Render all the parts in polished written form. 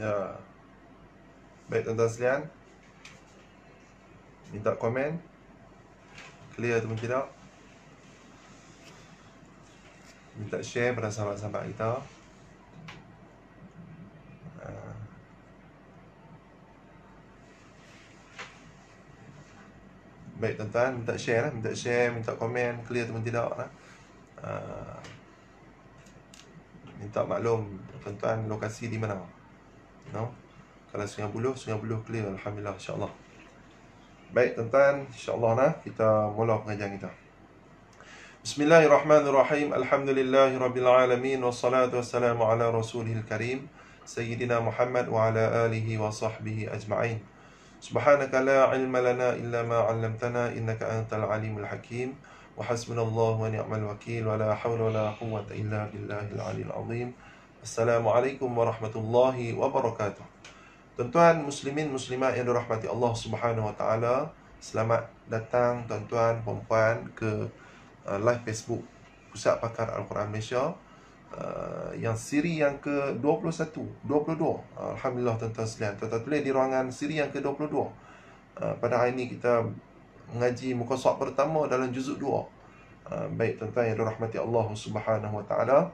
Ya. Baik tuan-tuan sekalian, minta komen. Clear ataupun tidak? Minta share pada sahabat-sahabat kita. Baik tuan-tuan, minta share lah. Minta share, minta komen. Clear ataupun tidak lah. Minta maklum tuan-tuan lokasi di mana. No? Kalau Sungai Buloh clear. Alhamdulillah, insyaAllah. Baik tuan-tuan, insyaAllah lah kita mula pengajian kita. Bismillahirrahmanirrahim. Alhamdulillahirrabbilalamin. Wassalatu wassalamu ala rasulihil karim Sayyidina Muhammad wa ala alihi wa sahbihi ajma'in. Subhanaka la ilma lana illa ma 'allamtana innaka antal alimul hakim. Wa hasbunallahu wa ni'mal wakil wa la hawla wa la quwwata illa billahil aliyil azim. Assalamualaikum warahmatullahi wabarakatuh. Tuan-tuan muslimin muslimat yang dirahmati Allah Subhanahu wa taala, selamat datang tuan-tuan puan-puan ke live Facebook Pusat Pakar Al-Quran Malaysia, yang siri yang ke-21, 22. Alhamdulillah tuan-tuan sekalian. Tuan-tuan tulis di ruangan siri yang ke-22. Pada hari ini kita mengaji muka surat pertama dalam juzuk 2. Baik tuan-tuan yang dirahmati Allah Subhanahu wa taala.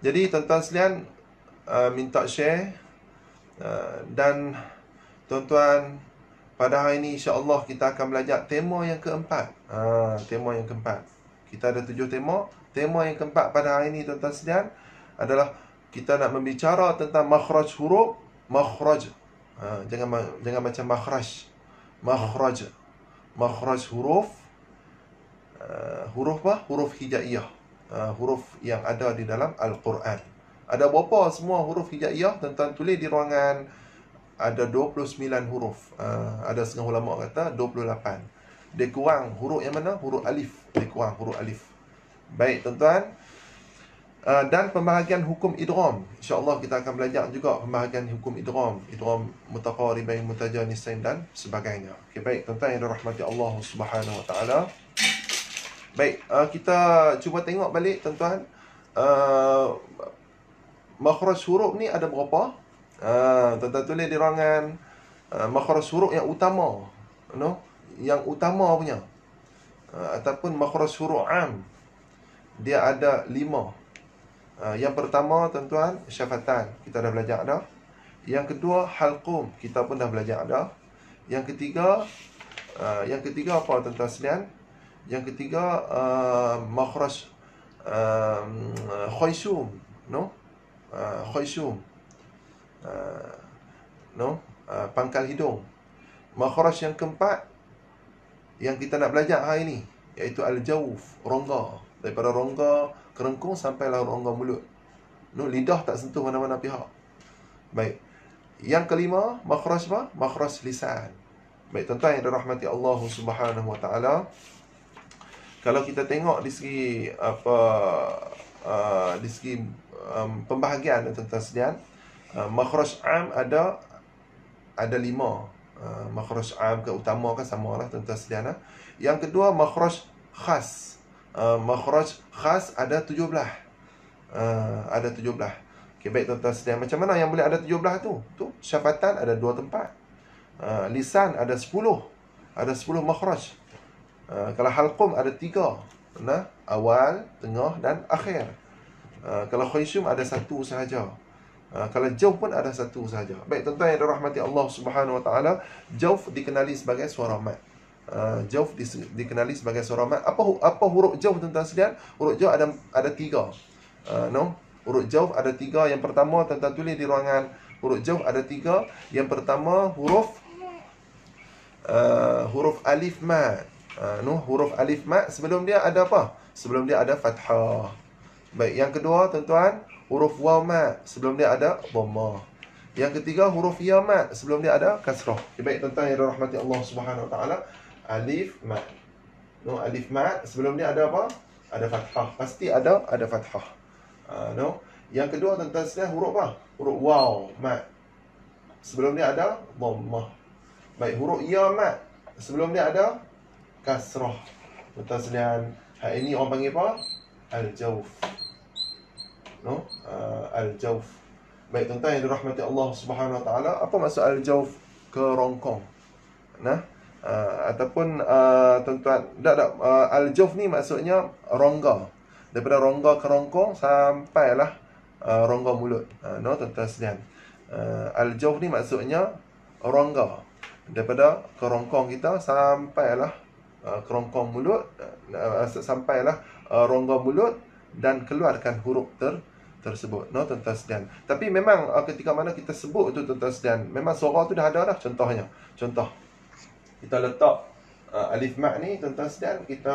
Jadi tuan-tuan sekalian, minta share, dan tuan-tuan, pada hari ini insya-Allah kita akan belajar tema yang keempat. Tema yang keempat. Kita ada 7 tema. Tema yang keempat pada hari ini tuan-tuan sekalian adalah kita nak membicara tentang makhraj huruf. Makhraj. Jangan macam makhraj. Makhraj. Makhraj huruf. Huruf apa? Huruf hijaiyah. Huruf yang ada di dalam Al-Quran. Ada berapa semua huruf hijaiyah? Tuan-tuan tulis di ruangan. Ada 29 huruf. Ada setengah ulama kata 28. Dia kurang huruf yang mana? Huruf alif. Dia kurang huruf alif. Baik tuan-tuan. Dan pembahagian hukum idgham. InsyaAllah kita akan belajar juga pembahagian hukum idgham. Idgham mutaqaribain, mutajanisain dan sebagainya. Okay, baik tuan-tuan yang dirahmati Allah Subhanahu wa taala. Baik, kita cuba tengok balik tuan-tuan. Makhraj huruf ni ada berapa? Tuan-tuan tulis di ruangan makhraj huruf yang utama, yang utama punya, ataupun makhraj huruf am. Dia ada 5. Yang pertama tuan-tuan, syafatan, kita dah belajar dah. Yang kedua, halqum, kita pun dah belajar dah. Yang ketiga apa tuan-tuan sekalian? Yang ketiga, makhraj khaysum, khaysum, pangkal hidung. Makhraj yang keempat yang kita nak belajar hari ini, iaitu al-jawf, rongga. Daripada rongga kerengkung sampailah rongga mulut. Lidah tak sentuh mana-mana pihak. Baik. Yang kelima, makhraj apa? Makhraj lisan. Baik tuan-tuan yang dirahmati Allah Subhanahu wa taala. Kalau kita tengok di segi di segi pembahagian tuan-tuan sekalian, makhraj am ada 5. Makhraj am ke utama kan sama lah tuan-tuan sekalian. Yang kedua, makhraj khas. Makhraj khas ada 17. Ada 17. Okay, baik tuan-tuan sekalian. Macam mana yang boleh ada 17 tu? Syafatan ada 2 tempat. Lisan ada 10. Ada 10 makhraj. Kalau halqum ada 3. Awal, tengah dan akhir. Kalau khaysum ada 1 sahaja. Kalau jawf pun ada 1 sahaja. Baik tuan-tuan yang dirahmati Allah Subhanahu wa taala, jawf dikenali sebagai suara mat. Jawf dikenali sebagai suara mat. Apa huruf jawf tuan-tuan sekalian? Huruf jawf ada 3. Huruf jawf ada 3. Yang pertama tuan-tuan tulis di ruangan, huruf jawf ada 3. Yang pertama huruf alif mat. Huruf alif mat, sebelum dia ada apa? Sebelum dia ada fathah. Baik, yang kedua tuan-tuan, huruf waw mat, sebelum dia ada dhammah. Yang ketiga, huruf ya mat, sebelum dia ada kasrah. Baik tuan-tuan yang dirahmati Allah Subhanahu wa taala, alif mat. Alif mat, sebelum dia ada apa? Ada fathah. Pasti ada fathah. Yang kedua tuan-tuan sekalian, huruf apa? Huruf waw mat, sebelum dia ada dhammah. Baik, huruf ya mat, sebelum dia ada kasrah. Tuan-tuan sekalian, hari ini orang panggil apa? Al-jawf. Al-jawf. Baik tuan-tuan yang dirahmati Allah Subhanahu Wa Taala, apa maksud al-jawf? Kerongkong. Nah, ataupun tuan-tuan, tak al-jawf ni maksudnya rongga. Daripada rongga kerongkong sampailah rongga mulut. No tuan-tuan sekalian. Al-jawf ni maksudnya rongga. Daripada kerongkong kita sampailah kerongkong mulut, sampailah rongga mulut dan keluarkan huruf tersebut. No tuan-tuan sekalian. Tapi memang ketika mana kita sebut tu tuan-tuan sekalian, memang suara tu dah ada dah. Contohnya, contoh kita letak alif mat ni tuan-tuan sekalian, kita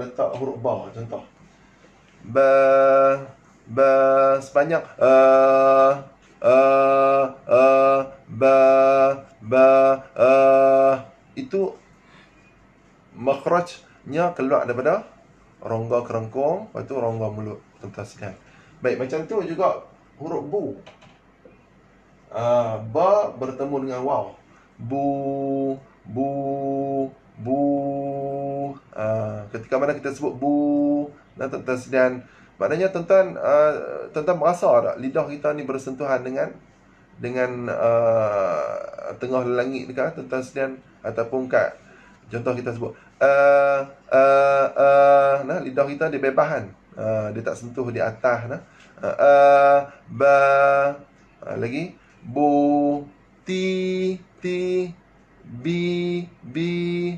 letak huruf ba. Contoh ba sepanjang itu makhrajnya keluar daripada rongga kerongkong, lepas tu rongga mulut tuan-tuan sekalian. Baik, macam tu juga huruf bu. Ba bertemu dengan waw. Bu. Ketika mana kita sebut bu, tuan-tuan sekalian, maknanya tuan-tuan merasa tak lidah kita ni bersentuhan dengan tengah langit dekat tuan-tuan sekalian, ataupun kat contoh kita sebut nah, lidah kita dia bebahan, dia tak sentuh di atas nah. Lagi bu, ti, bi.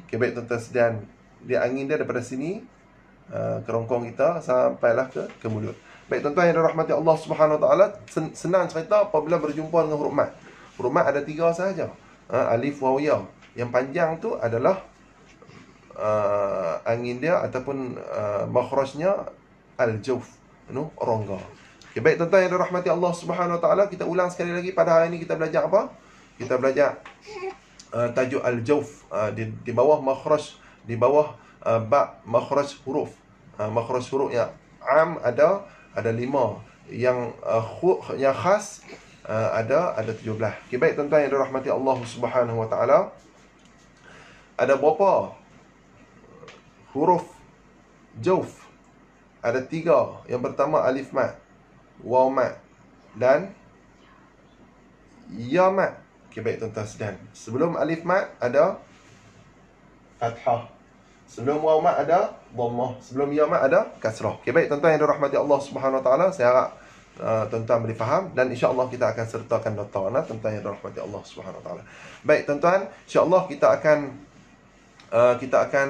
Okay, baik tuan-tuan sekalian, dia angin dia daripada sini kerongkong kita sampailah ke mulut. Baik tuan-tuan yang dirahmati Allah Subhanahu Wa Taala, senang cerita apabila berjumpa dengan huruf mat. Huruf mat ada 3 sahaja. Alif, waw, ya. Yang panjang tu adalah angin dia ataupun makhrajnya al-jawf, rongga. Okay, baik tuan-tuan yang dirahmati Allah Subhanahu Wa Taala, kita ulang sekali lagi. Pada hari ini kita belajar apa? Kita belajar tajuk al-jawf, di bawah makhraj, di bawah ba makhraj huruf. Makhraj huruf yang am ada 5, yang khas ada 17. Okay, baik tuan-tuan yang dirahmati Allah Subhanahu Wa Taala, ada berapa huruf jawf? Ada 3. Yang pertama alif mat, waw mat dan ya mat. Okay, baik tuan-tuan sekalian, sebelum alif mat ada fathah, sebelum waw mat ada dhammah, sebelum ya mat ada kasrah. Okay, baik tuan-tuan yang dirahmati Allah Subhanahu Wa Taala, saya harap tuan-tuan boleh faham, dan insya-Allah kita akan sertakan nota tuan-tuan yang dirahmati Allah Subhanahu Wa Taala. Baik tuan-tuan, insya-Allah kita akan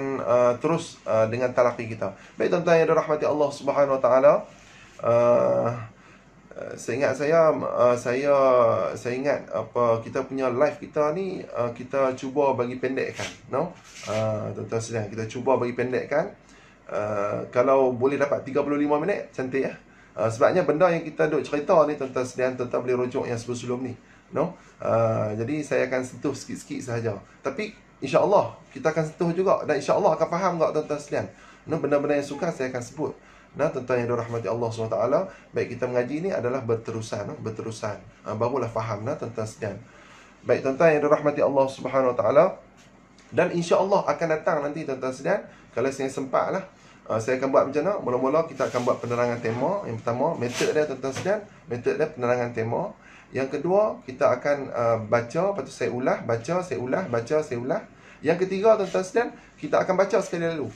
terus dengan talaqi kita. Baik tuan-tuan yang dirahmati Allah Subhanahu Wa Taala, saya ingat apa, kita punya live kita ni kita cuba bagi pendekkan, tuan-tuan sekalian, kita cuba bagi pendekkan. Kalau boleh dapat 35 minit, cantik ya. Sebabnya benda yang kita duk cerita ni tuan-tuan sekalian, tuan-tuan boleh rujuk yang sebelum ni, jadi saya akan sentuh sikit-sikit sahaja, tapi insya-Allah kita akan sentuh juga, dan insya-Allah akan faham juga tuan-tuan sekalian. Benda-benda yang suka saya akan sebut. Tuan-tuan yang dirahmati Allah SWT, baik kita mengaji ni adalah berterusan, barulah faham tuan-tuan sekalian. Baik tuan-tuan yang dirahmati Allah SWT, dan insya-Allah akan datang nanti tuan-tuan sekalian, kalau saya sempat lah, saya akan buat macam mana. Mula-mula kita akan buat penerangan tema. Yang pertama, metod dia tuan-tuan sekalian, metod dia penerangan tema. Yang kedua, kita akan baca, lepas tu saya ulah, baca, saya ulah, baca, saya ulah. Yang ketiga tuan-tuan sekalian, kita akan baca sekali lalu.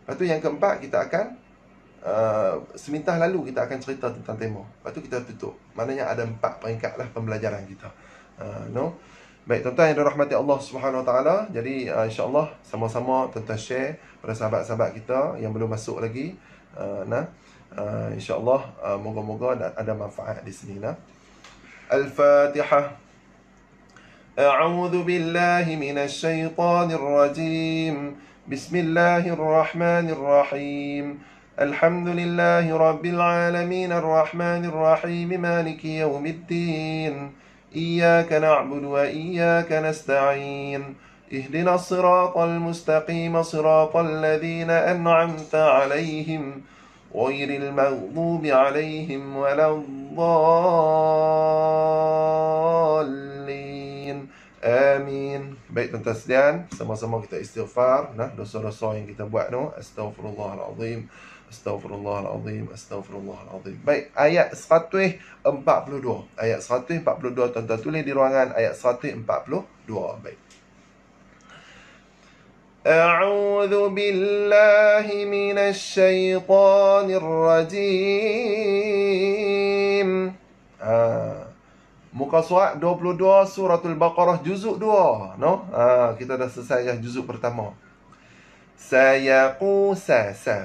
Lepas tu yang keempat, kita akan semintah lalu kita akan cerita tentang tema. Lepas tu kita tutup. Maknanya ada 4 peringkat lah pembelajaran kita. Baik tuan-tuan yang dirahmati Allah Subhanahu Wa Taala, jadi insya-Allah sama-sama tuan-tuan share pada sahabat-sahabat kita yang belum masuk lagi. Insya-Allah moga-moga ada manfaat di sini. Al-Fatihah. A'udzu billahi minasy syaithanir rajim. Bismillahirrahmanirrahim. Alhamdulillahi rabbil alamin, arrahmanir rahim, maliki yaumiddin. Iyyaka na'budu wa iyyaka nasta'in. Ihdinas siratal mustaqim, siratal ladzina an'amta 'alaihim ghairil maghdubi 'alaihim waladdallin. Amin. Baik tuan-tuan sekalian, sama-sama kita istighfar dosa-dosa yang kita buat tu. Astaghfirullahalazim. Astaghfirullahalazim. Astaghfirullahalazim. Baik, ayat 142. Ayat 142 tuan-tuan tulis di ruangan ayat 142. Baik. A'udzu billahi minasy syaithanir rajim. Muka surat 22 suratul Baqarah juzuk 2, no? Kita dah selesai dah juzuk pertama.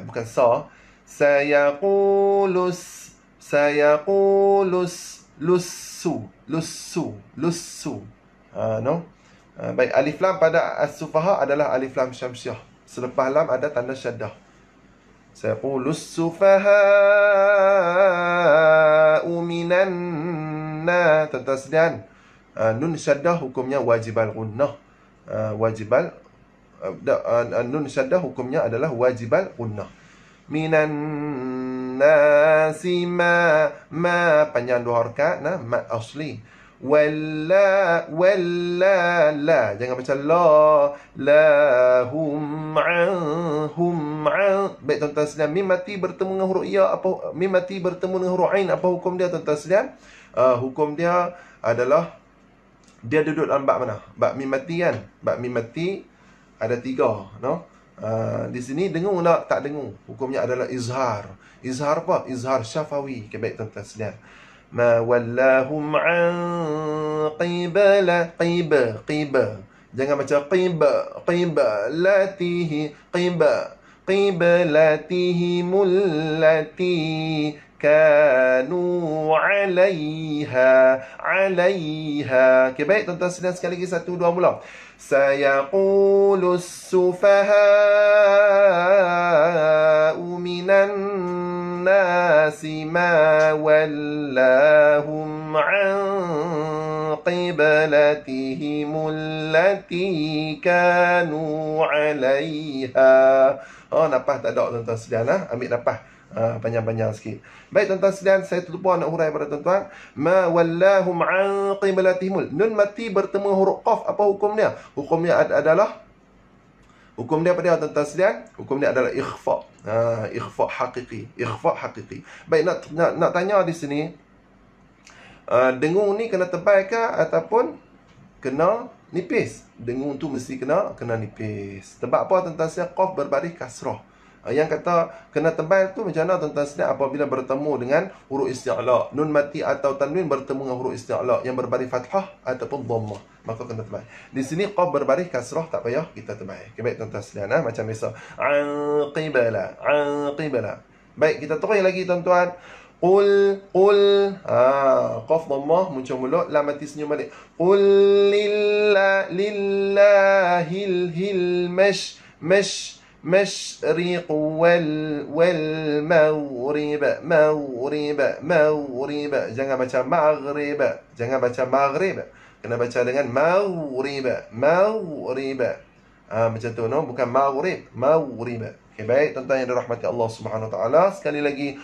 Bukan sa. Lussu. No? Baik, alif lam pada as-sufaha adalah alif lam syamsiah. Selepas lam ada tanda syaddah. Sayaqulus sufaha'u minan nas. Tuan-tuan sekalian, nun syaddah hukumnya wajibal gunnah. Nun syaddah hukumnya adalah wajibal gunnah. Minan nasi ma panjang dua harakat, mat asli. Walla la, jangan baca la hum an. Baik tuan-tuan sekalian, mim mati bertemu dengan huruf ya, apa mim mati bertemu dengan huruf ain, apa hukum dia tuan-tuan sekalian? Hukum dia adalah dia duduk dalam bab mana? Bab mim mati kan? Bab mim mati ada 3, no? Di sini dengung tak dengung? Hukumnya adalah izhar. Izhar apa? Izhar syafawi. Okay, baik tuan-tuan sekalian. Ma wallahum an qibla. Jangan baca qiblatihim allati kanu 'alaiha. Okay, baik tuan-tuan sekalian, sekali lagi 1 2 mula. Sayaqulus sufaha'u minan nasi ma wallahum an qiblatihim allati kanu 'alaiha. Nafas tak ada tuan-tuan sekalian, ambil nafas panjang-panjang sikit. Baik tuan-tuan sekalian, saya terlupa nak hurai pada tuan-tuan. Ma wallahum an qiblatihim. Nun mati bertemu huruf qaf, apa hukum dia? Hukum dia adalah hukum dia apa dia tuan-tuan sekalian? Hukum dia adalah ikhfa. Ikhfa haqiqi. Baik, nak tanya di sini, dengung ni kena tebal ke ataupun kena nipis? Dengung tu mesti kena nipis. Sebab apa tuan-tuan sekalian? Qaf berbaris kasrah. Yang kata kena tebal tu macam mana tuan-tuan sekalian? Apabila bertemu dengan huruf isti'la, nun mati atau tanwin bertemu dengan huruf isti'la yang berbaris fathah ataupun dhammah, maka kena tebal. Di sini qaf berbaris kasrah, tak payah kita tebal. Okay, baik tuan-tuan sekalian, macam biasa. An qibla. Baik, kita terus lagi tuan-tuan. Qul qaf dhammah muncul mulut, lam mati senyum balik. Qul lillahil مشرق والمغرب مغرب. Jangan baca maghrib, kena baca dengan maghrib. Macam tu, no? Bukan maghrib. Okay, baik tuan-tuan yang dirahmati Allah Subhanahu wa taala, sekali lagi,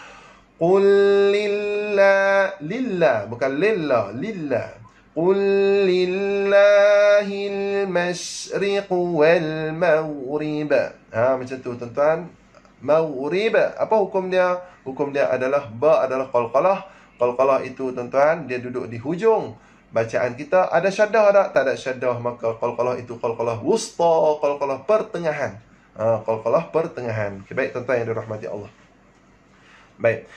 qul lillah, bukan lillah. Qul lillahil masyriq wal maghrib. Macam tu tuan-tuan. Maghrib, apa hukum dia? Hukum dia adalah ba adalah qalqalah. Qalqalah itu tuan-tuan, dia duduk di hujung bacaan kita. Ada syaddah tak? Tak ada syaddah, maka qalqalah itu qalqalah wusta, qalqalah pertengahan. Qalqalah pertengahan. Okay, baik tuan-tuan yang dirahmati Allah. Baik.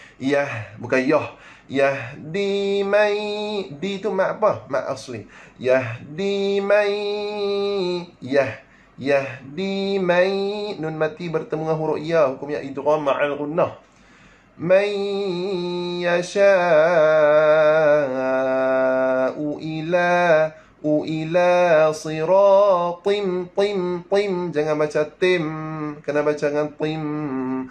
Bukan yah. Yahdi mai. Di tu mak apa? Mak asli. Yahdi mai. Yahdi mai. Nun mati bertemu dengan huruf ya, hukumnya idgham ma'al gunnah. Man yasha'u ila siratim tim. Jangan baca tim, kena baca dengan tim.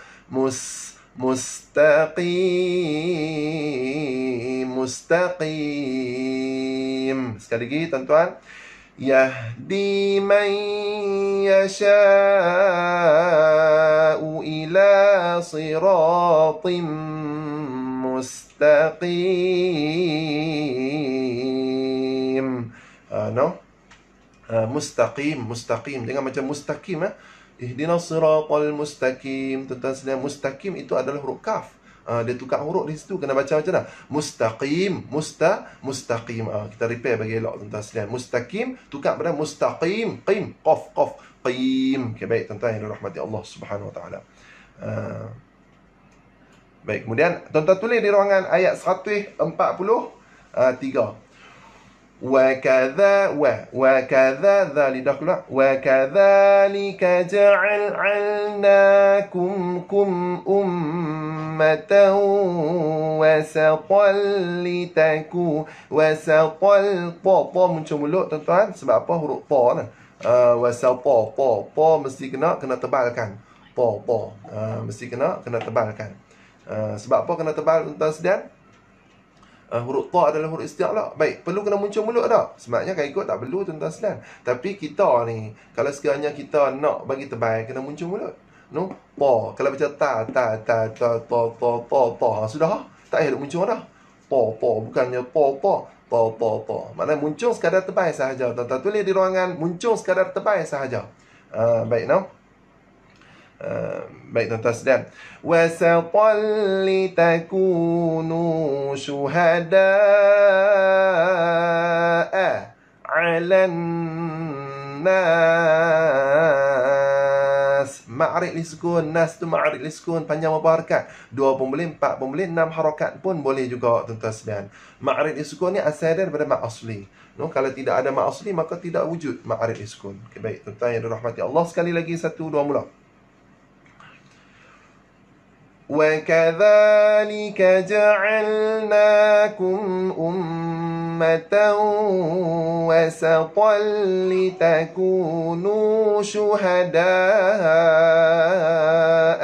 Mustaqim. Sekali lagi tuan-tuan. Yahdi man yasha'u ila siratim mustaqim. No? Mustaqim, mustaqim. Jangan macam mustaqim. Ihdinas siratal mustaqim. Tuan-tuan sekalian, mustaqim itu adalah huruf kaf. Dia tukar huruf di situ. Kena baca macam mana? Mustaqim. Mustaqim. Kita repair bagi elok, tuan-tuan sekalian. Mustaqim tukar pada mustaqim. Qim. Qaf. Qaf. Qim. Okay, baik tuan-tuan yang dirahmati Allah Subhanahu Wa Taala. Baik, kemudian tuan-tuan tulis di ruangan ayat 143. وكذا ذلك دخل وكذلك جعلناكم أمة وسطا لتكونوا وسطا طا muncul mulut tuan-tuan sebab apa huruf ta wasata ta mesti kena tebalkan ta mesti kena tebalkan sebab apa kena tebal tuan-tuan sekalian? Huruf ta adalah huruf isti'la. Baik, perlu kena muncul mulut tak? Sebenarnya kan ikut tak perlu tuan-tuan sekalian. Tapi kita ni, kalau sekiranya kita nak bagi tebal, kena muncul mulut. No? Ta. Kalau baca ta. Sudah? Tak payah muncul dah. Ta. Bukannya ta. Maknanya muncul sekadar tebal sahaja. Tuan-tuan tulis di ruangan, muncul sekadar tebal sahaja. Baik, no? Baik tuan-tuan sekalian. Wasatan litakunu syuhada'a 'alan nas. Ma'rif li sukun, nas tu ma'rif li sukun, panjang berapa harakat? 2 pun boleh, 4 pun boleh, 6 harakat pun boleh juga tuan-tuan sekalian. Ma'rif li sukun ni asal daripada mak asli. No, kalau tidak ada mak asli maka tidak wujud ma'rif li sukun. Okay, baik tuan-tuan yang dirahmati Allah, sekali lagi 1 2 mula. وَكَذَلِكَ جَعَلْنَاكُمْ أُمَّةً وَسَطًا لِتَكُونُوا شُهَدَاءَ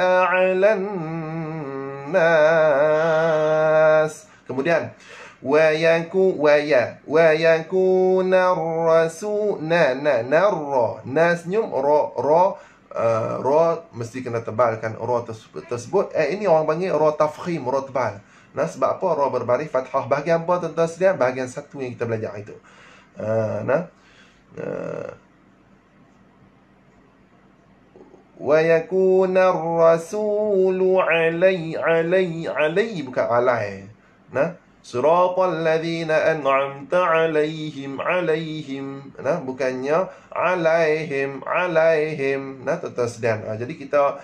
عَلَى النَّاسِ. Kemudian وَيَكُونَ الرَّسُولُ nas nyum ra mesti kena tebalkan ra tersebut. Ini orang panggil ra tafkhim, ra tebal. Nah, sebab apa? Ra berbaris fathah. Bahagian apa tuan-tuan sekalian? Bahagian 1 yang kita belajar itu. Wa yakuna ar-rasulu alai bukan alai. Nah, siratal ladzina an'amta alaihim nah, bukannya alaihim nah tuan-tuan sekalian. Jadi kita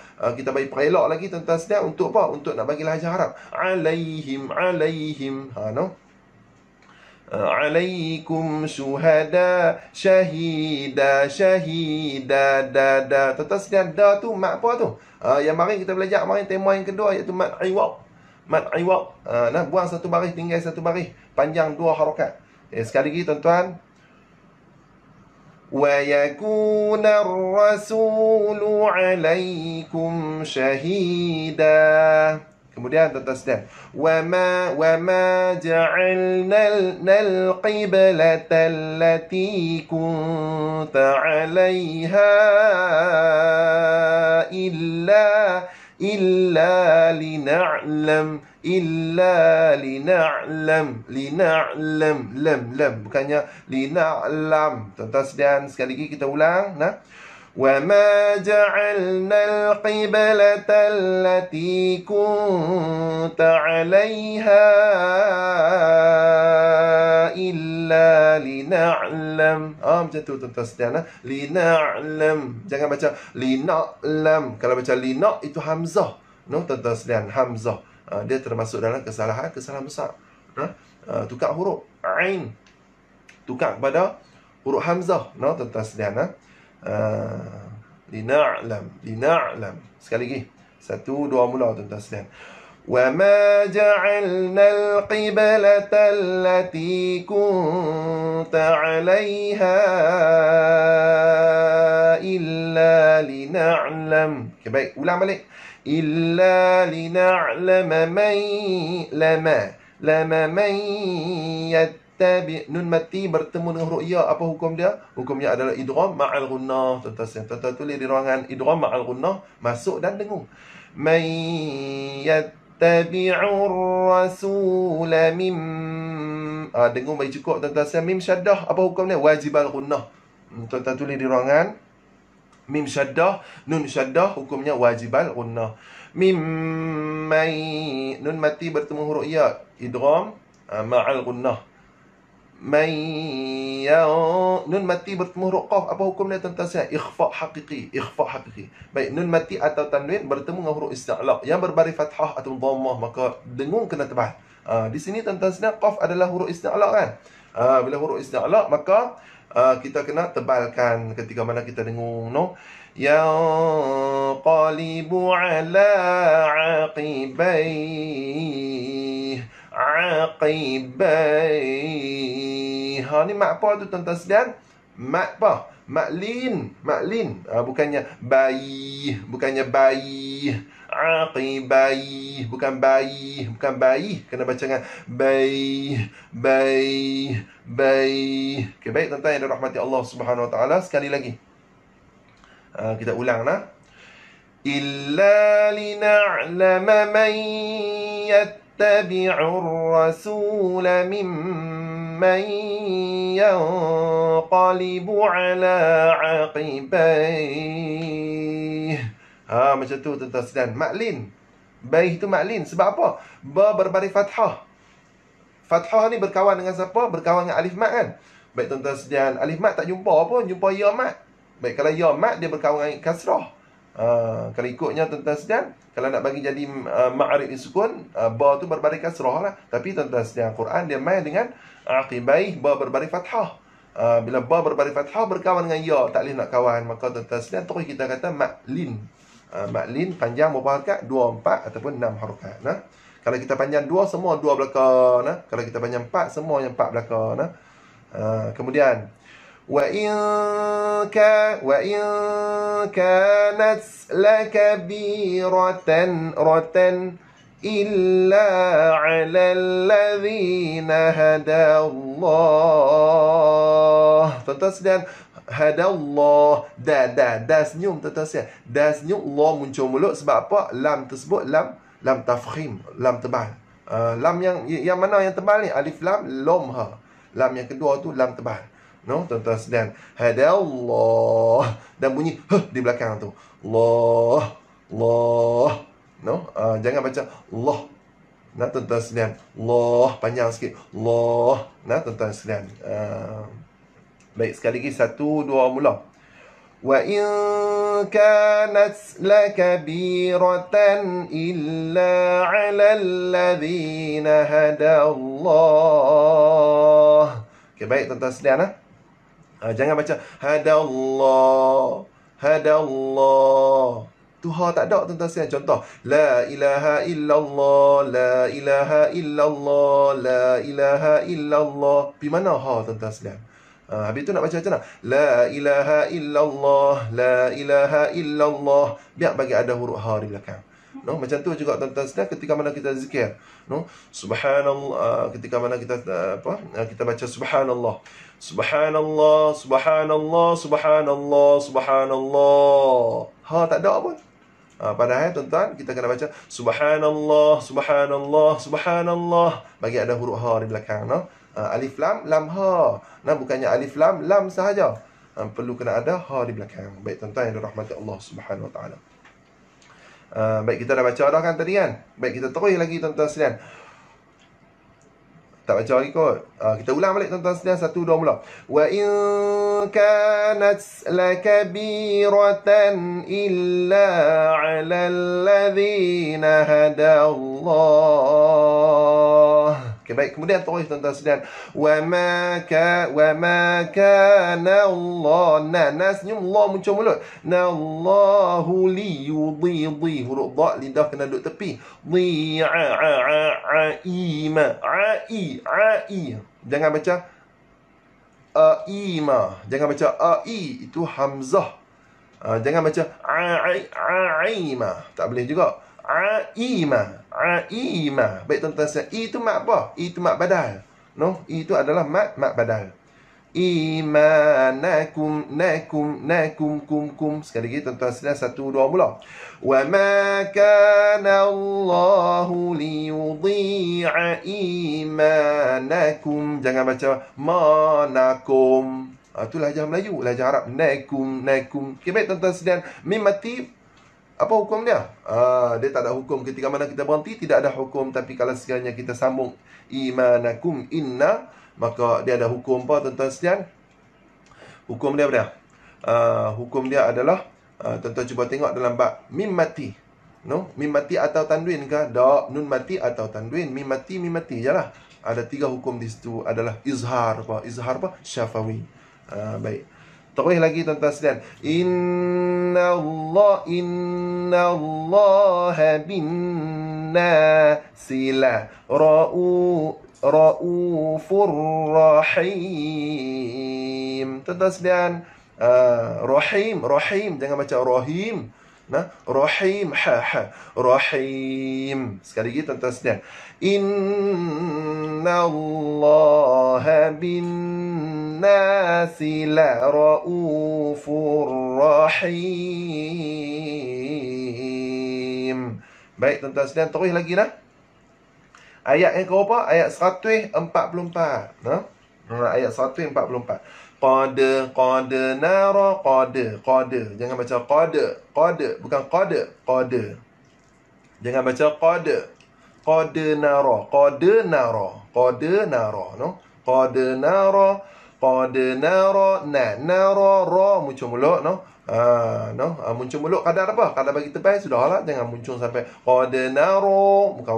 bagi perelok lagi tuan-tuan sekalian untuk apa? Untuk nak bagi lahjah Arab. Alaihim no. Alaikum syuhada syahida da tuan-tuan sekalian, da tu mat apa tu? Yang mari kita belajar mari tema yang kedua iaitu mat iwad. Nah, buang 1 baris, tinggal 1 baris, panjang 2 harakat. Sekali lagi tuan-tuan. Wa yakuna ar-rasulu 'alaikum syahida. Kemudian tuan-tuan sekalian, wa ma ja'alna al-qiblata allati kunta 'alaiha illa lina'lam lam bukannya lina'lam. Tuan-tuan sekalian, sekali lagi kita ulang. Nah, wa ma ja'alna al-qiblata allati kunta 'alaiha illa lina'lam. Macam tu tuan-tuan sekalian. Lina'lam. Jangan baca lina'lam. Kalau baca lina' itu hamzah. No, tuan-tuan sekalian, hamzah. Dia termasuk dalam kesalahan besar. Tukar huruf ain, tukar kepada huruf hamzah. No, tuan-tuan sekalian. Lina'lam. Sekali lagi. 1 2 mula tuan-tuan sekalian. Wa ma ja'alna al-qiblata allati kunta 'alaiha illa lina'lam. Okay, baik, ulang balik. Illa lina'lama man yattabi. Nun mati bertemu dengan huruf ya. Apa hukum dia? Hukumnya adalah idgham ma'al ghunnah. Tuan-tuan tulis di ruangan, idgham ma'al ghunnah, masuk dan dengung. Man yattabi'ur rasula mim dengung bagi cukup tuan-tuan. Mim syaddah, apa hukum dia? Wajibal ghunnah. Tuan-tuan tulis di ruangan. Mim syaddah, nun syaddah hukumnya wajibal gunnah. Mim mai, nun mati bertemu huruf ya, idgham ma'al gunnah. Mai ya, nun mati bertemu huruf qaf, apa hukumnya tuan-tuan sekalian? Ikhfa haqiqi, ikhfa haqiqi. Baik, nun mati atau tanwin bertemu dengan huruf isti'la yang berbaris fathah atau dhammah, maka dengung kena tebal. Di sini tuan-tuan sekalian, qaf adalah huruf isti'la kan? Bila huruf isti'la maka kita kena tebalkan ketika mana kita dengung, no? Yanqalibu ala aqibai, aqibai. Ni mak apa tu tuan-tuan sekalian? Mak apa? Maklin, maklin. Bukannya bayi, bukannya bayi. Aqibai, bukan bayi, bukan bayi. Kena baca dengan bayi, bayi, bayi. Okay, baik tuan-tuan yang dirahmati Allah Subhanahu Wa Taala, sekali lagi kita ulang lah. Illa lina'lama man yattabi'ur rasula mimman yanqalibu ala aqibai. Macam tu tuan-tuan sekalian. Maklin. Baih itu maklin. Sebab apa? Ba berbaris fathah. Fathah ni berkawan dengan siapa? Berkawan dengan alif mat kan? Baik tuan-tuan sekalian, alif mat tak jumpa pun, jumpa ya mat. Baik, kalau ya mat dia berkawan dengan kasrah. Kalau ikutnya tuan-tuan sekalian, kalau nak bagi jadi ma'rif sukun, ba tu berbaris kasrah lah. Tapi tuan-tuan sekalian, Quran dia main dengan aqibai, ba berbaris fathah. Bila ba berbaris fathah berkawan dengan ya, tak boleh nak kawan, maka tuan-tuan sekalian terus kita kata maklin. Maklin panjang berapa harakat? 2, 4 ataupun 6 harakat. Nah. Kalau kita panjang 2, semua 2 belakang. Nah. Kalau kita panjang 4, semua yang 4 belakang. Nah. Kemudian wa in kanat lakabiratan ratan illa 'alal ladzina hadallah. Tuan-tuan sekalian, hadallah, da senyum tuan-tuan sekalian. Da senyum, Allah muncul mulut sebab apa? Lam tersebut lam tafkhim, lam tebal. Lam yang mana yang tebal ni? Alif lam lam ha. Lam yang kedua tu lam tebal. No, tuan-tuan sekalian, hadallah, dan bunyi di belakang tu. Allah. No, jangan baca Allah. Nah, tuan-tuan sekalian, Allah panjang sikit. Allah. Nah, tuan-tuan sekalian. Baik, sekali lagi 1, 2 mula. Wa in kanat lakabiratan illa 'alal ladzina hadallah. Okey, baik tuan-tuan sekalian. Jangan baca hadallah, hadallah. Tu ha tak ada tuan-tuan sekalian. Contoh, la ilaha illallah, la ilaha illallah, la ilaha illallah. Di mana ha tuan-tuan sekalian? Habis tu nak baca macam mana? La ilaha illallah, la ilaha illallah. Biar bagi ada huruf ha di belakang. No, macam tu juga tuan-tuan sekalian ketika mana kita zikir. No, subhanallah, ketika mana kita kita baca subhanallah. Subhanallah, subhanallah, subhanallah, subhanallah. Ha tak ada pun. Padahal tuan-tuan kita kena baca subhanallah, subhanallah, subhanallah. Bagi ada huruf ha di belakang, no. Alif lam lam ha. Nah, bukannya alif lam lam sahaja. Perlu kena ada ha di belakang. Baik tuan-tuan yang dirahmati Allah Subhanahu Wa Taala. Baik, kita dah baca dah kan tadi kan? Baik, kita terus lagi tuan-tuan sekalian. Tak baca lagi kot. Kita ulang balik tuan-tuan sekalian, 1, 2 mula. Wa in kanat lakabiratan illa 'alal ladzina hadallah. Okay, baik, kemudian terus tuan-tuan sekalian. Wa ma kana Allah. Nah, senyum Allah muncul mulut. Na Allahu li yudhi, huruf dha lidah kena duduk tepi. Dhi ai. Jangan baca aima. Jangan baca ai, itu hamzah. Jangan baca aima. Tak boleh juga. Aima. Baik tuan-tuan sekalian, i itu mat apa? I itu mat badal. No, i itu adalah mat badal. Imanakum kum. Sekali lagi tuan-tuan sekalian, 1, 2 mula. Wa ma kana Allahu liyudhi'a imanakum. Jangan baca manakum. Itu lahjah Melayu. Lahjah Arab, naikum, naikum. Okay, baik tuan-tuan sekalian. Mim mati, apa hukum dia? Dia tak ada hukum. Ketika mana kita berhenti, tidak ada hukum. Tapi kalau sekiranya kita sambung imanakum inna, maka dia ada hukum apa tuan-tuan sekalian? Hukum dia apa dia? Hukum dia adalah, tuan-tuan cuba tengok dalam bab mim mati. No, mim mati atau tanwin ke? Tak, nun mati atau tanwin. Mim mati je lah. Ada 3 hukum di situ, adalah izhar apa? Izhar apa? Syafawi. Baik. Terus lagi tuan-tuan sekalian. Inna Allah bin nasila raufur rahim. Tuan-tuan sekalian, rahim jangan baca rahim. Nah, rahim rahim. Sekali lagi tuan-tuan sekalian. Inna Allah bin nasi la raufur rahim. Baik tuan-tuan sekalian, terus lagi dah. Ayat yang berapa? Ayat 144. Nah, ayat 144. Qad nara qad. Jangan baca qad, bukan qad. Jangan baca qad. Qad nara, no. Qad nara, nara ra muncul mulut, no. Muncul mulut kadar apa? Kadar bagi tebal sudahlah, jangan muncul sampai qad nara, bukan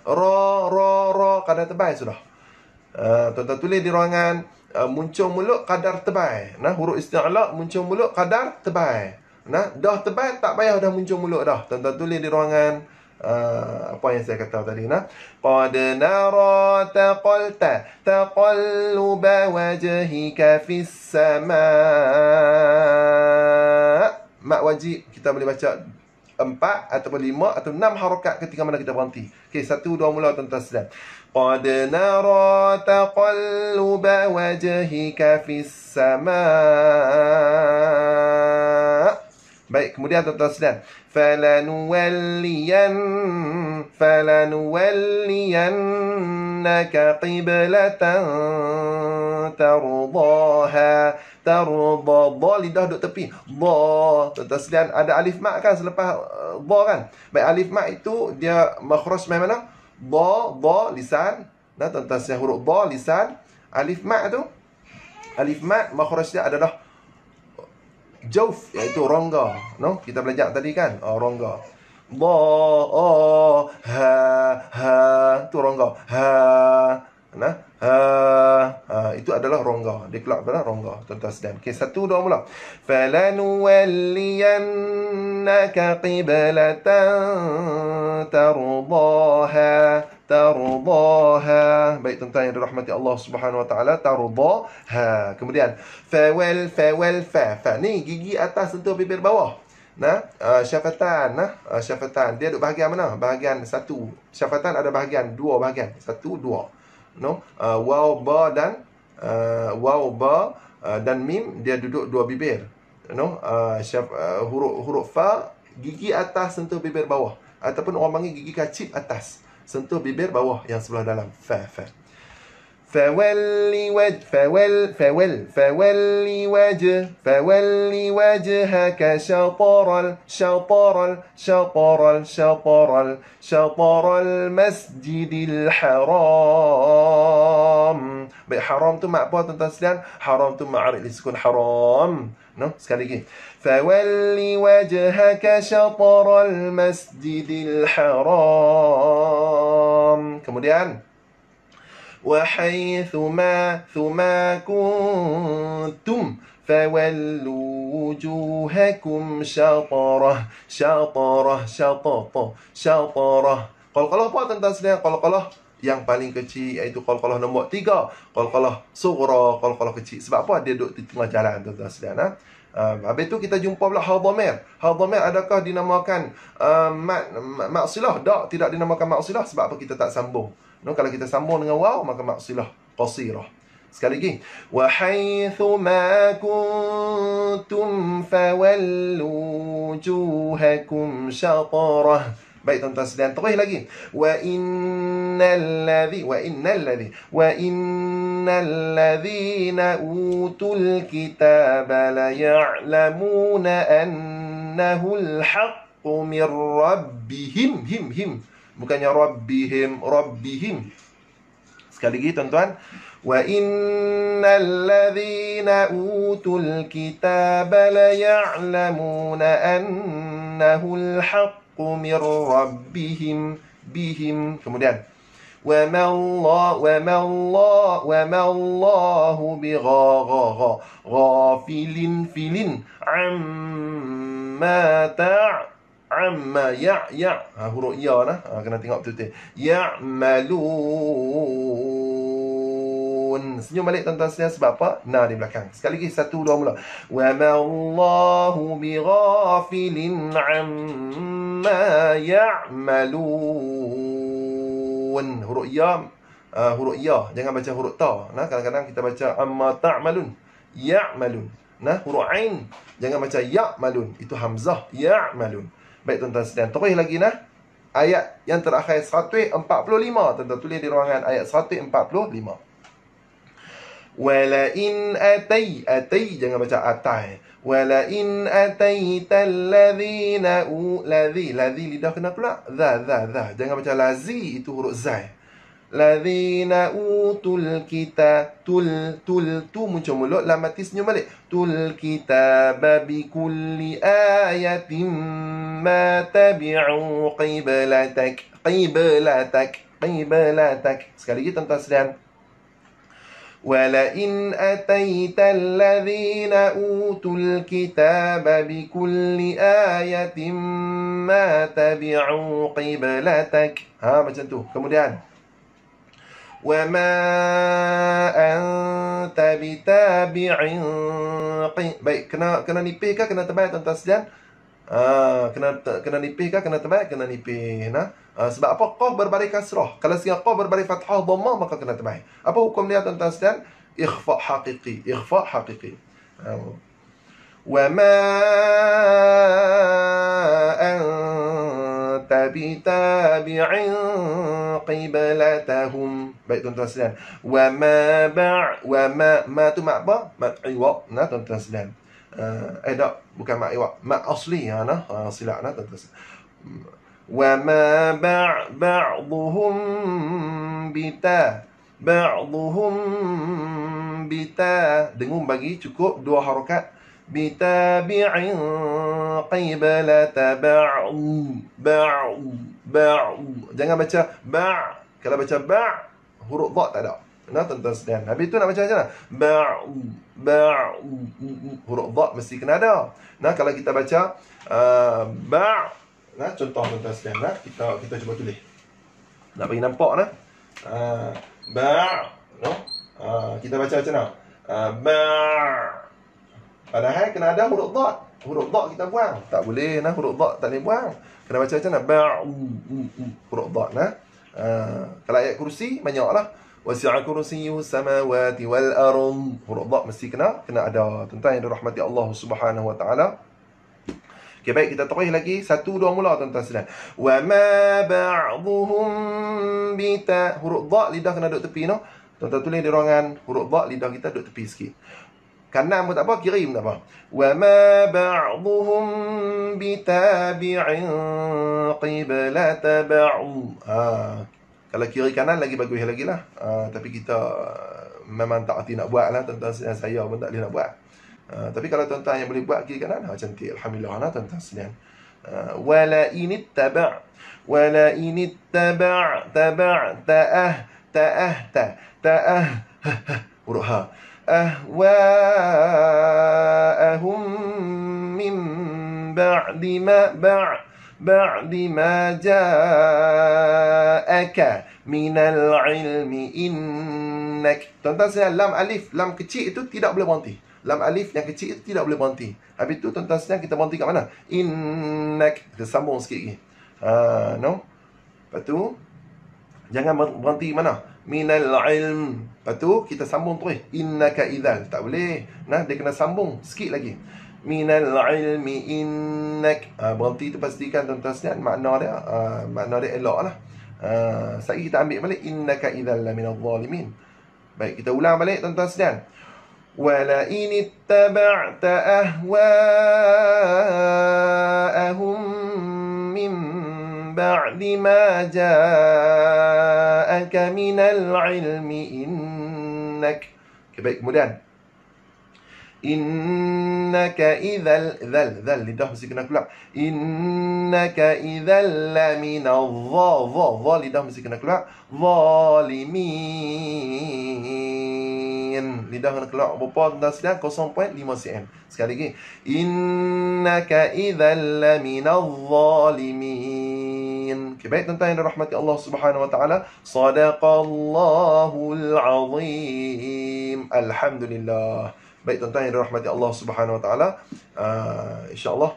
ra, kadar tebal sudah. Tuan-tuan tulis di ruangan, muncul mulut kadar tebal. Nah, huruf isti'la muncul mulut kadar tebal. Nah, dah tebal tak payah dah muncul mulut dah. Tuan-tuan tulis di ruangan apa yang saya kata tadi, nah. Qad nara taqalluba wajhika fis sama'. Mak wajib kita boleh baca 4 ataupun 5 atau 6 harakat ketika mana kita berhenti. Okey, 1 2 mula tuan-tuan sekalian. Qad nara taqalluba wajhika fis sama'. Baik, kemudian tuan-tuan sekalian, falanuwalliyannaka qiblatan tardaha. Tarda, lidah duduk tepi. Dha, tuan-tuan sekalian, ada alif mat kan selepas dha kan? Baik, alif mat itu dia makhraj macam mana? Dha, lisan. Nah, tuan-tuan sekalian, huruf dha lisan. Alif mat tu, alif mat makhraj dia adalah jauf, iaitu rongga. No, kita belajar tadi kan, rongga. Dha, ha, tu rongga. Ha, nah, itu adalah rongga. Dia keluar adalah rongga, tuan-tuan sekalian. Okey, 1 2 mula. Falanuwalliyannaka qiblatan tardaha. Baik tuan-tuan yang dirahmati Allah Subhanahu wa taala, tardaha. Kemudian fa. Ni gigi atas sentuh bibir bawah. Nah, syafatan, syafatan. Dia duduk bahagian mana? Bahagian 1. Syafatan ada bahagian 2 bahagian. 1 2. No, waw ba dan dan mim dia duduk 2 bibir. No, huruf fa gigi atas sentuh bibir bawah, ataupun orang panggil gigi kacip atas sentuh bibir bawah yang sebelah dalam. Fa. فولي وجهك شطر المسجد الحرام. Baik, haram tu mak apa tuan-tuan sekalian? Haram tu ma'arif disukun haram. No, sekali lagi. فولي وجهك شطر المسجد الحرام. Kemudian وحيث ما كنتم فولوا وجوهكم شطره. Qalqalah apa tuan-tuan sekalian? Qalqalah yang paling kecil, iaitu qalqalah nombor 3. Qalqalah sughra, qalqalah kecil. Sebab apa? Dia duduk di tengah jalan tuan-tuan sekalian. Habis tu kita jumpa pula hadhamir. Hadhamir adakah dinamakan maksilah? Tak, tidak dinamakan maksilah. Sebab apa? Kita tak sambung. No, kalau kita sambung dengan waw, maka maksilah qasirah. Sekali lagi. Wa haitsu ma kuntum fawallu wujuhakum syatarah. Baik tuan-tuan sekalian, terus lagi. Wa innal ladzi innalladzina utul kitaba la ya'lamuna annahul haqqu mir rabbihim. Bukannya rabbihim. Sekali lagi tuan-tuan. Wa innal ladzina utul kitaba la ya'lamuna annahul haqqu mir rabbihim bihim. Kemudian wa ma Allahu bighafilin amma huruf ya nah. Kena tengok betul-betul. Ya'malun. Senyum balik tuan-tuan sekalian sebab apa? Nah di belakang. Sekali lagi 1 2 mula. Wa ma Allahu bighafilin amma ya'malun. Huruf ya, jangan baca huruf ta. Nah, kadang-kadang kita baca amma ta'malun. Ya'malun. Nah, huruf ain jangan baca ya'malun. Itu hamzah. Ya'malun. Baik tuan-tuan sekalian, terus lagi nah. Ayat yang terakhir 145. Tuan-tuan tulis di ruangan ayat 145. Wala in atai jangan baca atai. Wala in ataital ladzina ladzi lidah kena pula. Za jangan baca lazi, itu huruf zai. Ladzina utul kita tu muncul mulut, lam mati senyum balik. Tul kitaba bi kulli ayatin ma tabi'u qiblatak. Sekali lagi tuan-tuan sekalian. Wala in ataital ladzina utul kitaba bi kulli ayatin ma tabi'u qiblatak. Macam tu. Kemudian wa ma anta bitabi'in. Baik, kena nipih kah kena tebal tuan-tuan sekalian? Kena nipih kah kena tebal? Kena nipih nah. Sebab apa? Qaf berbaris kasrah. Kalau sekiranya qaf berbaris fathah dhammah maka kena tebal. Apa hukum dia tuan-tuan sekalian? Ikhfa haqiqi. Wa ma anta bitabi'in qiblatahum. Baik tuan-tuan sekalian. Wa ma tu mak apa? Mak iwaq. Nah tuan-tuan sekalian. Tak, bukan mak iwaq. Mak asli nah. Silap nah tuan-tuan sekalian. Wa ma ba'dhum bita. Dengung bagi cukup 2 harakat. Bitabi'in qiblata jangan baca ba'. Kalau baca ba' huruf dha tak ada. Nah tuan-tuan sekalian. Habis tu nak baca macam mana? Huruf dha mesti kena ada. Nah kalau kita baca ba', nah contoh tuan-tuan sekalian nah, kita cuba tulis. Nak bagi nampak nah. Ba' no. Kita baca macam mana? Ba'. Padahal kena ada huruf dha. Huruf dha kita buang. Tak boleh nah, huruf dha tak boleh buang. Kena baca macam mana? Huruf dha nah. Kalau ayat kursi banyaklah. Wasi'a kursiyyuhu samawati wal ardh. Huruf dha mesti kena ada. Tuan-tuan yang dirahmati Allah Subhanahu wa taala. Okey, baik, kita terus lagi 1 2 mula tuan-tuan sekalian. Wa ma ba'dhum bita. Huruf dha lidah kena duduk tepi no. Tuan-tuan tulis di ruangan huruf dha lidah kita duduk tepi sikit. Kanan pun tak apa, kiri pun tak apa. Wa ma ba'dhum bitabi'in qiblata ba'd. Kalau kiri kanan lagi bagus lagi lah. Tapi kita memang tak hati nak buat lah. Tuan-tuan saya pun tak boleh nak buat. Tapi kalau tuan-tuan yang boleh buat kiri kanan, cantik. Alhamdulillah lah tuan-tuan sekalian. Wala initaba' ta'ah huruf ha. Ahwa'ahum min ba'di ma ja'aka minal ilmi innak. Tuan-tuan sekalian, lam alif, lam kecil itu tidak boleh berhenti. Lam alif yang kecil itu tidak boleh berhenti. Habis itu tuan-tuan sekalian kita berhenti kat mana? Innak. Kita sambung sikit lagi. No. Lepas tu jangan berhenti mana? Minal ilm. Lepas tu kita sambung terus. Innaka idzal. Tak boleh. Nah, dia kena sambung sikit lagi. Minal ilmi innak. Berhenti tu pastikan tuan-tuan sekalian makna dia. Makna dia elok lah. Sekali kita ambil balik. Innaka idzal la minadh dhalimin. Baik, kita ulang balik tuan-tuan sekalian. وَلَئِنِ اتَّبَعْتَ أَهْوَاءَهُمْ مِنْ بَعْدِ مَا جَاءَكَ مِنَ الْعِلْمِ إِنَّكَ. Okay, baik, kemudian innaka idzal dzal lidah mesti kena keluar. Innaka idzal lamina dha lidah mesti kena keluar. Zalimin lidah kena keluar berapa tuan sedang 0.5 cm. Sekali lagi, innaka idzal lamina zalimin. Okay, baik tuan-tuan yang dirahmati Allah Subhanahu wa taala, sadaqallahul azim. Alhamdulillah. Baik tuan-tuan yang dirahmati Allah Subhanahu wa taala, insya-Allah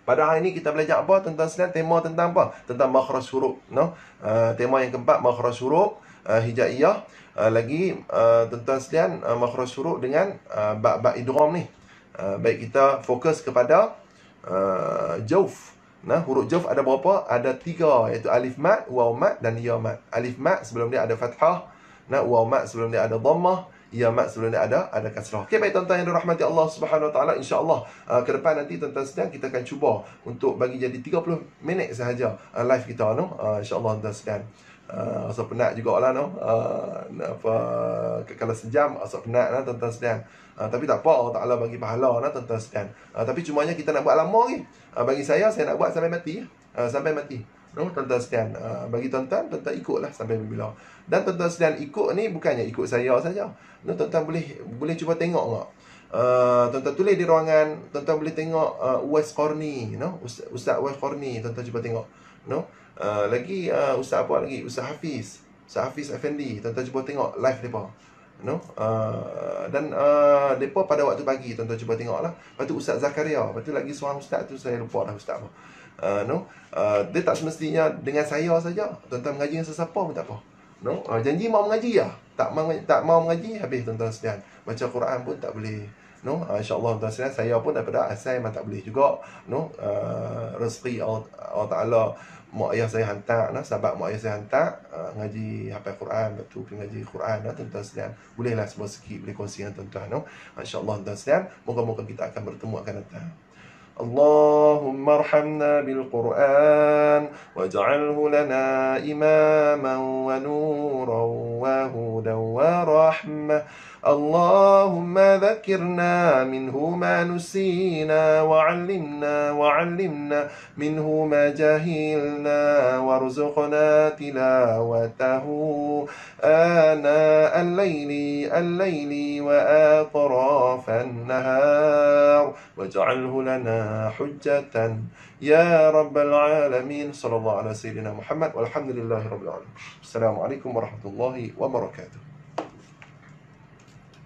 pada hari ini kita belajar apa tuan-tuan sekalian? Tema tentang apa? Tentang makhraj huruf, no? Tema yang keempat, makhraj huruf hijaiyah. Lagi tuan-tuan sekalian, makhraj huruf dengan bab-bab idgham ni. Baik, kita fokus kepada jauf. Nah, huruf jauf ada berapa? Ada 3, iaitu alif mat, waw mat dan ya mat. Alif mat sebelum dia ada fathah, nah waw mat sebelum dia ada dhammah, ya mat sebelum dia ada kasrah. Okey, baik tuan-tuan yang dirahmati Allah Subhanahu wa taala, insya-Allah ke depan nanti tuan-tuan sedang kita akan cuba untuk bagi jadi 30 minit sahaja live kita, no. Insya-Allah tuan-tuan sedang rasa penat jugalah, no. Apa kalau sejam rasa penat lah tuan-tuan sedang. Tapi tak apa, Allah Taala bagi pahala lah tuan-tuan sedang. Tapi cumanya kita nak buat lama lagi. Bagi saya nak buat sampai mati, sampai mati. No, tuan-tuan sekalian, bagi tuan-tuan ikutlah sampai bila. Dan tuan-tuan sekalian ikut ni bukannya ikut saya saja. No, tuan-tuan boleh cuba tengok tak? Tuan-tuan tulis di ruangan, tuan-tuan boleh tengok Uwais Qarni, no? Ustaz Uwais Qarni, tuan-tuan cuba tengok. No? Lagi Ustaz apa lagi? Ustaz Hafiz Effendi, tuan-tuan cuba tengok live depa. No? Dan depa pada waktu pagi, tuan-tuan cuba tengoklah. Lepas tu Ustaz Zakaria, lepas tu lagi seorang ustaz tu saya lupa dah ustaz apa. No? Dia tak semestinya dengan saya saja. Tuan-tuan mengaji dengan sesiapa pun tak apa. No? Janji mau mengaji ya. Tak mau mengaji, habis tuan-tuan sekalian. Baca Quran pun tak boleh. No? InsyaAllah tuan-tuan sekalian, saya pun daripada asal memang tak boleh juga. No? Rezeki Allah Ta'ala, mak ayah saya hantar, nah, sahabat mak ayah saya hantar ngaji hafal Quran, betul pergi ngaji Quran, nah, tuan-tuan sekalian. Bolehlah sebuah sikit boleh kongsi dengan tuan-tuan, no? InsyaAllah tuan-tuan sekalian, moga-moga kita akan bertemu akan datang. اللهم ارحمنا بالقرآن واجعله لنا إماما ونورا وهدى ورحمة. اللهم ذكرنا منه ما نسينا وعلمنا منه ما جهلنا وارزقنا تلاوته آناء الليل وأطراف النهار واجعله لنا حجة يا رب العالمين. صلى الله على سيدنا محمد والحمد لله رب العالمين. السلام عليكم ورحمة الله وبركاته.